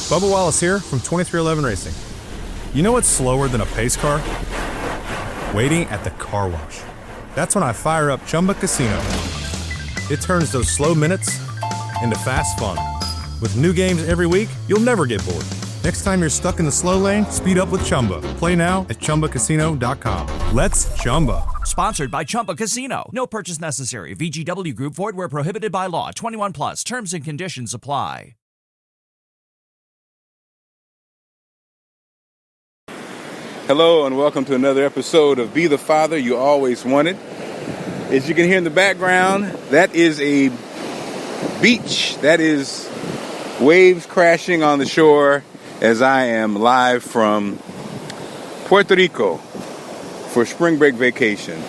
Bubba Wallace here from 2311 Racing. You know what's slower than a pace car? Waiting at the car wash. That's when I fire up Chumba Casino. It turns those slow minutes into fast fun. With new games every week, you'll never get bored. Next time you're stuck in the slow lane, speed up with Chumba. Play now at ChumbaCasino.com. Let's Chumba. Sponsored by Chumba Casino. No purchase necessary. VGW Group. Void where prohibited by law. 21 plus. Terms and conditions apply. Hello and welcome to another episode of Be the Father You Always Wanted. As you can hear in the background, that is a beach. That is waves crashing on the shore as I am live from Puerto Rico for spring break vacation.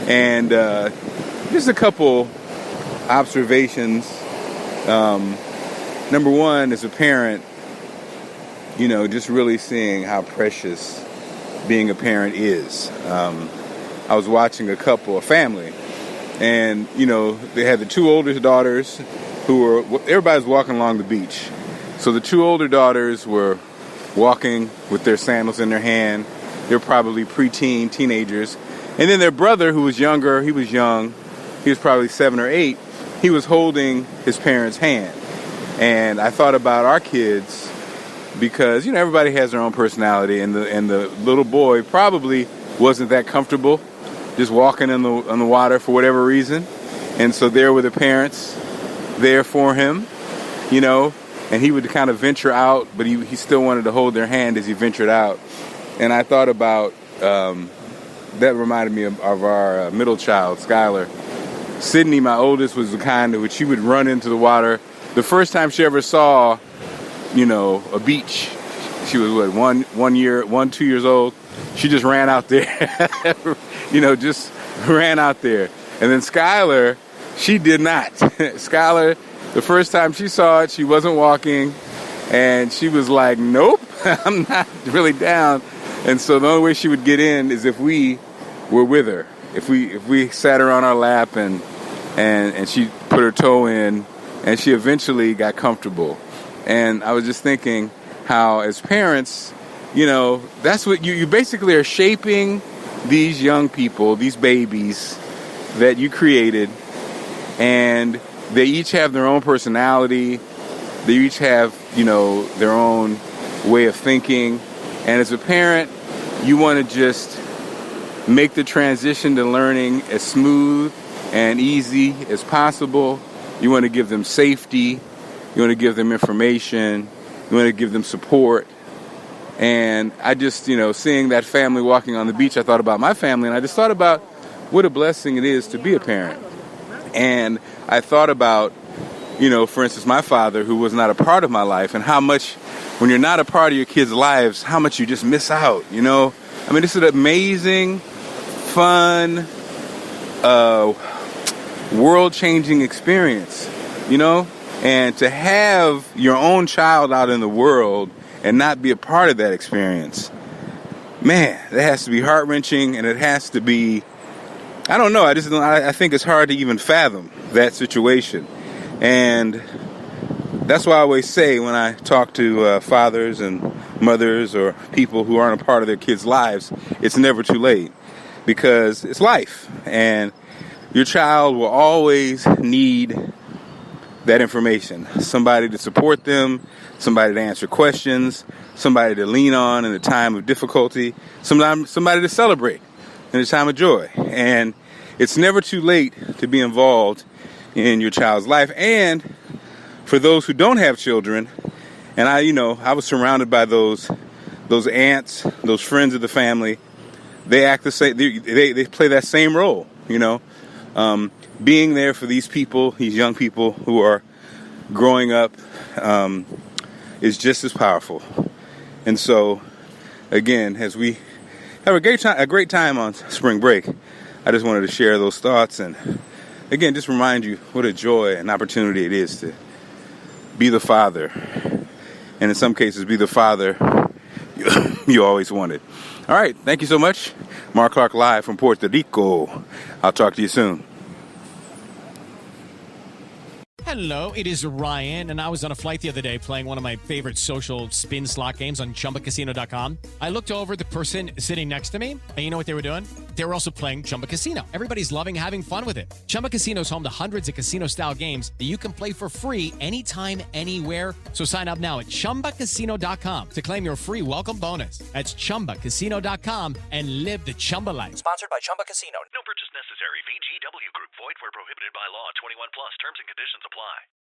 And just a couple observations. Number one, as a parent, just really seeing how precious being a parent is. I was watching a family, and, they had the two older daughters everybody's walking along the beach. So the two older daughters were walking with their sandals in their hand. They're probably preteen, teenagers. And then their brother, who was younger, he was young. He was probably 7 or 8. He was holding his parents' hand. And I thought about our kids because, everybody has their own personality. And the little boy probably wasn't that comfortable just walking on the water for whatever reason. And so there were the parents there for him, and he would kind of venture out, but he still wanted to hold their hand as he ventured out. And I thought about, that reminded me of our middle child, Skylar. Sydney, my oldest, was the kind of which she would run into the water. The first time she ever saw, a beach, she was 2 years old. She just ran out there, just ran out there. And then Skylar, she did not. Skylar, the first time she saw it, she wasn't walking, and she was like, nope, I'm not really down. And so the only way she would get in is if we were with her. If we sat her on our lap and she put her toe in, and she eventually got comfortable. And I was just thinking how as parents, that's what you basically are shaping these young people, these babies that you created, and they each have their own personality. They each have, their own way of thinking. And as a parent, you want to just make the transition to learning as smooth and easy as possible. You want to give them safety. You want to give them information. You want to give them support. And I just, seeing that family walking on the beach, I thought about my family, and I just thought about what a blessing it is to be a parent. And I thought about, for instance, my father, who was not a part of my life, and how much, when you're not a part of your kids' lives, how much you just miss out, This is an amazing, fun, world-changing experience, And to have your own child out in the world and not be a part of that experience, man, that has to be heart-wrenching, and it has to be, I don't know, I think it's hard to even fathom that situation. And that's why I always say when I talk to fathers and mothers or people who aren't a part of their kids' lives, it's never too late, because it's life. And your child will always need that information. Somebody to support them, somebody to answer questions, somebody to lean on in a time of difficulty, somebody to celebrate in a time of joy. And it's never too late to be involved in your child's life. And for those who don't have children, and I was surrounded by those aunts, those friends of the family. They act the same. They play that same role, being there for these people, these young people who are growing up, is just as powerful. And so, again, as we have a great time on spring break, I just wanted to share those thoughts and, again, just remind you what a joy and opportunity it is to be the father, and in some cases, be the father you always wanted. All right, thank you so much. Mark Clark live from Puerto Rico. I'll talk to you soon. Hello, it is Ryan, and I was on a flight the other day playing one of my favorite social spin slot games on ChumbaCasino.com. I looked over at the person sitting next to me, and you know what they were doing? They were also playing Chumba Casino. Everybody's loving having fun with it. Chumba Casino is home to hundreds of casino-style games that you can play for free anytime, anywhere. So sign up now at ChumbaCasino.com to claim your free welcome bonus. That's ChumbaCasino.com and live the Chumba life. Sponsored by Chumba Casino. No purchase necessary. VGW Group. Void where prohibited by law. 21 plus. Terms and conditions apply.